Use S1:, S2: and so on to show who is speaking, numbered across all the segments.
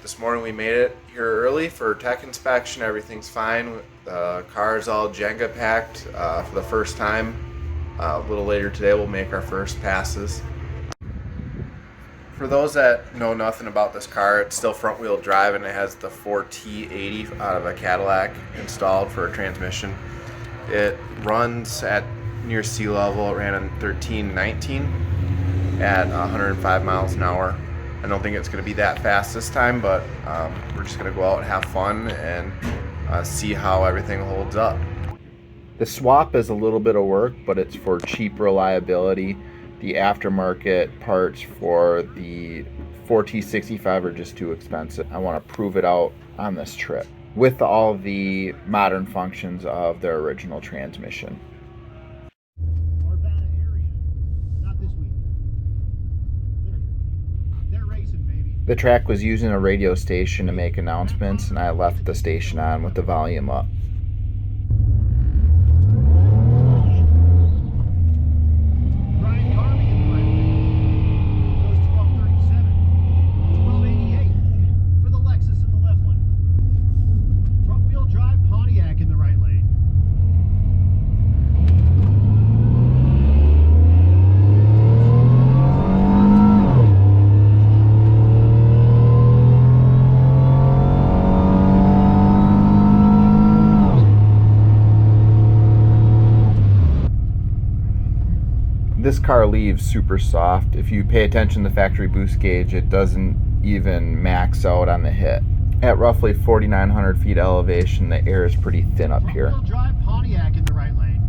S1: This morning we made it here early for tech inspection. Everything's fine. The car's all Jenga packed for the first time. A little later today we'll make our first passes. For those that know nothing about this car, it's still front wheel drive and it has the 4T80 out of a Cadillac installed for a transmission. It runs at near sea level. It ran in 1319 at 105 miles an hour. I don't think it's going to be that fast this time, but we're just going to go out and have fun and see how everything holds up. The swap is a little bit of work, but it's for cheap reliability. The aftermarket parts for the 4T65 are just too expensive. I want to prove it out on this trip with all the modern functions of their original transmission. The track was using a radio station to make announcements, and I left the station on with the volume up. This car leaves super soft. If you pay attention to the factory boost gauge, it doesn't even max out on the hit. At roughly 4,900 feet elevation, the air is pretty thin up here.
S2: Front-wheel drive Pontiac in the right lane.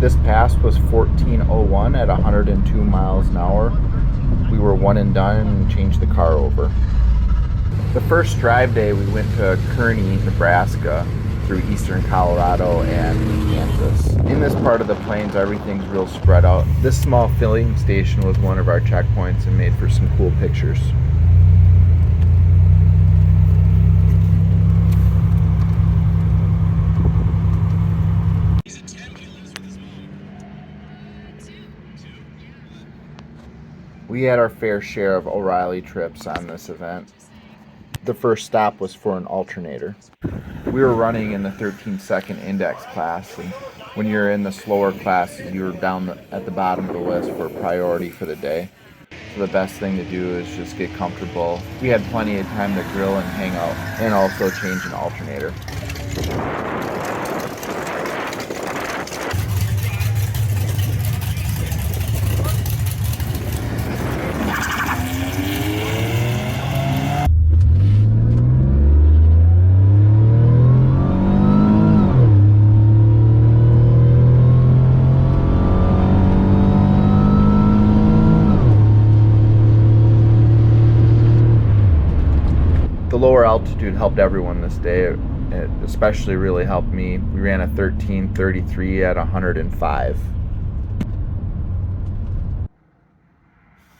S1: This pass was 1401 at 102 miles an hour. We were one and done and changed the car over. The first drive day we went to Kearney, Nebraska through eastern Colorado and Kansas. In this part of the plains, everything's real spread out. This small filling station was one of our checkpoints and made for some cool pictures. We had our fair share of O'Reilly trips on this event. The first stop was for an alternator. We were running in the 13-second index class, and when you're in the slower classes, you're down at the bottom of the list for priority for the day. So the best thing to do is just get comfortable. We had plenty of time to grill and hang out, and also change an alternator. The lower altitude helped everyone this day. It especially really helped me. We ran a 1333 at 105.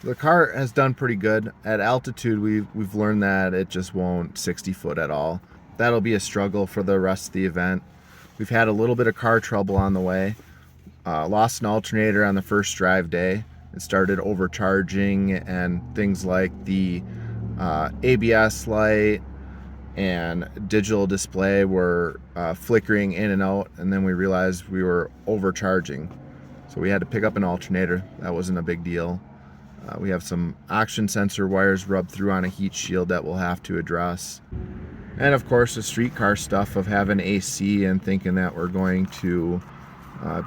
S1: The car has done pretty good. At altitude, we've learned that it just won't 60 foot at all. That'll be a struggle for the rest of the event. We've had a little bit of car trouble on the way. Lost an alternator on the first drive day. It started overcharging, and things like the ABS light and digital display were flickering in and out, and then we realized we were overcharging. So we had to pick up an alternator. That wasn't a big deal. We have some oxygen sensor wires rubbed through on a heat shield that we'll have to address. And of course the streetcar stuff of having AC and thinking that we're going to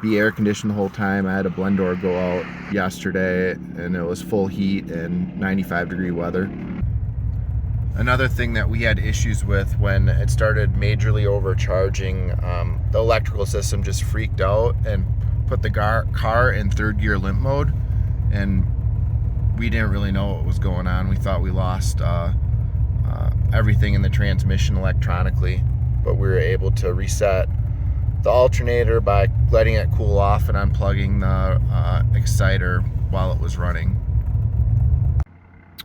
S1: be air conditioned the whole time. I had a blend door go out yesterday and it was full heat and 95-degree weather. Another thing that we had issues with when it started majorly overcharging, the electrical system just freaked out and put the car in third gear limp mode, and we didn't really know what was going on. We thought we lost everything in the transmission electronically, but we were able to reset the alternator by letting it cool off and unplugging the exciter while it was running.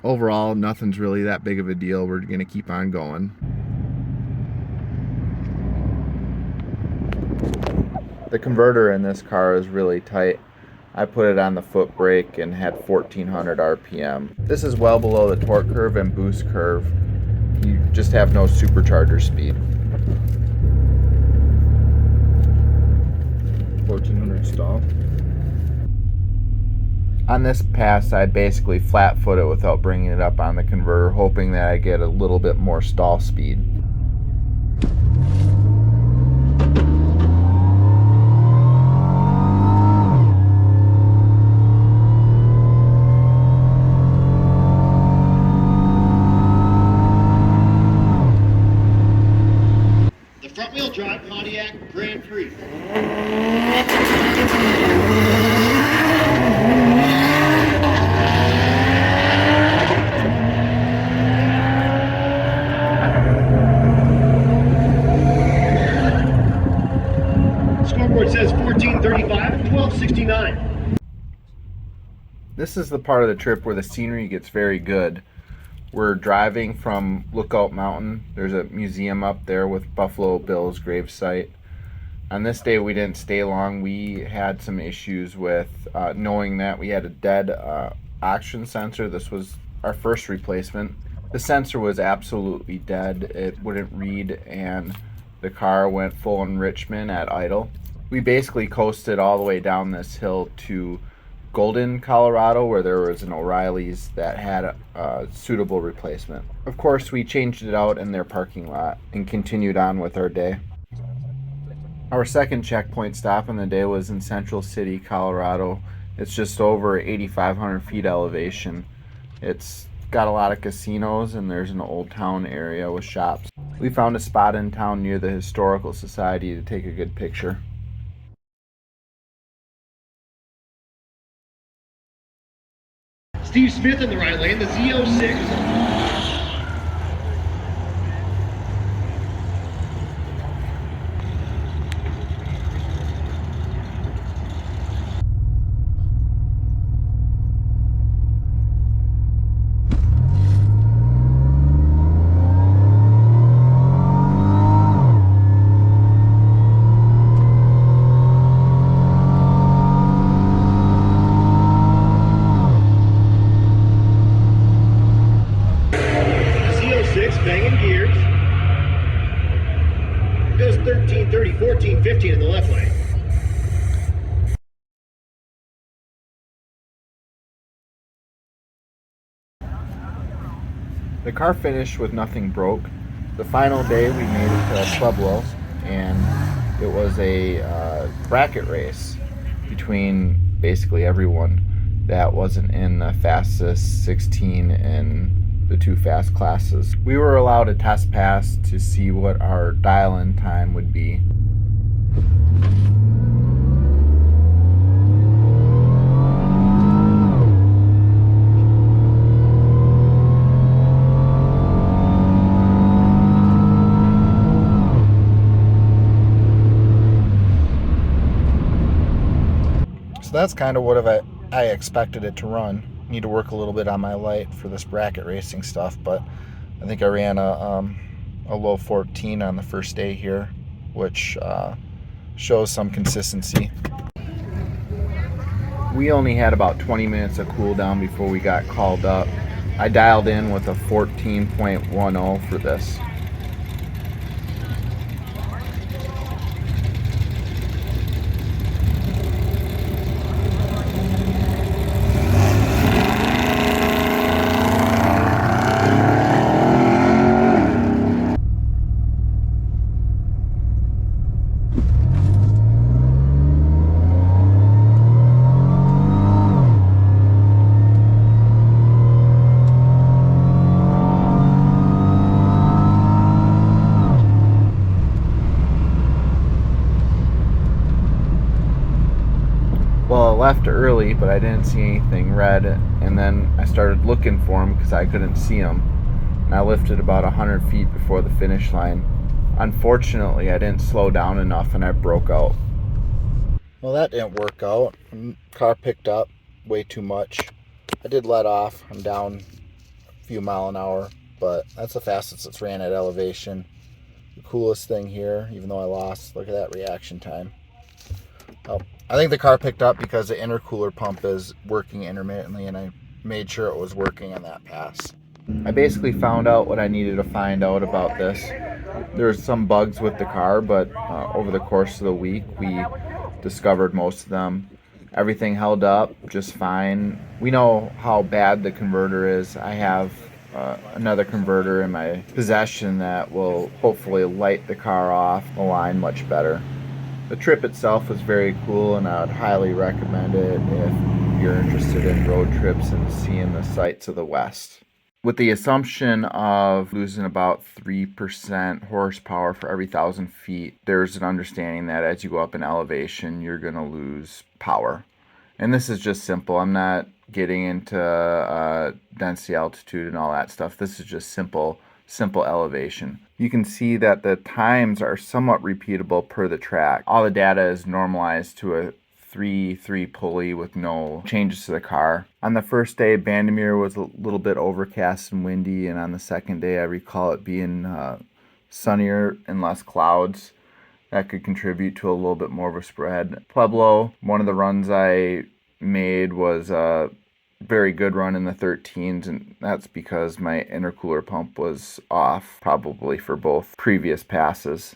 S1: overall, nothing's really that big of a deal. We're gonna keep on going. The converter in this car is really tight. I put it on the foot brake and had 1400 RPM. This is well below the torque curve and boost curve. You just have no supercharger speed. 1400 stall. On this pass, I basically flat foot it without bringing it up on the converter, hoping that I get a little bit more stall speed.
S2: The front-wheel drive Pontiac Grand Prix. Scoreboard says 1435 and 1269.
S1: This is the part of the trip where the scenery gets very good. We're driving from Lookout Mountain. There's a museum up there with Buffalo Bill's gravesite. On this day, we didn't stay long. We had some issues with knowing that we had a dead oxygen sensor. This was our first replacement. The sensor was absolutely dead. It wouldn't read, and the car went full enrichment at idle. We basically coasted all the way down this hill to Golden, Colorado, where there was an O'Reilly's that had a suitable replacement. Of course, we changed it out in their parking lot and continued on with our day. Our second checkpoint stop in the day was in Central City, Colorado. It's just over 8,500 feet elevation. It's got a lot of casinos, and there's an old town area with shops. We found a spot in town near the Historical Society to take a good picture.
S2: Steve Smith in the right lane, the Z06. Banging gears. Goes 13, 30, 14, 15 in the left lane.
S1: The car finished with nothing broke. The final day we made it to Pueblo, and it was a bracket race between basically everyone that wasn't in the fastest 16 and the two fast classes. We were allowed a test pass to see what our dial-in time would be. So that's kind of what I expected it to run. Need to work a little bit on my light for this bracket racing stuff, but I think I ran a low 14 on the first day here, which shows some consistency. We only had about 20 minutes of cool down before we got called up. I dialed in with a 14.10 for this. Well, I left early, but I didn't see anything red, and then I started looking for them because I couldn't see them. And I lifted about 100 feet before the finish line. Unfortunately, I didn't slow down enough and I broke out. Well, that didn't work out. The car picked up way too much. I did let off. I'm down few mile an hour, but that's the fastest it's ran at elevation. The coolest thing here, even though I lost, look at that reaction time. Oh, I think the car picked up because the intercooler pump is working intermittently, and I made sure it was working on that pass. I basically found out what I needed to find out about this. There's some bugs with the car, but over the course of the week, we discovered most of them. Everything held up just fine. We know how bad the converter is. I have another converter in my possession that will hopefully light the car off the line much better. The trip itself was very cool, and I would highly recommend it if you're interested in road trips and seeing the sights of the West. With the assumption of losing about 3% horsepower for every 1,000 feet, there's an understanding that as you go up in elevation, you're going to lose power. And this is just simple. I'm not getting into density, altitude, and all that stuff. This is just simple elevation. You can see that the times are somewhat repeatable per the track. All the data is normalized to a 3-3 pulley with no changes to the car. On the first day, Bandimere was a little bit overcast and windy, and on the second day, I recall it being sunnier and less clouds. That could contribute to a little bit more of a spread. Pueblo, one of the runs I made was a very good run in the 13s, and that's because my intercooler pump was off, probably for both previous passes.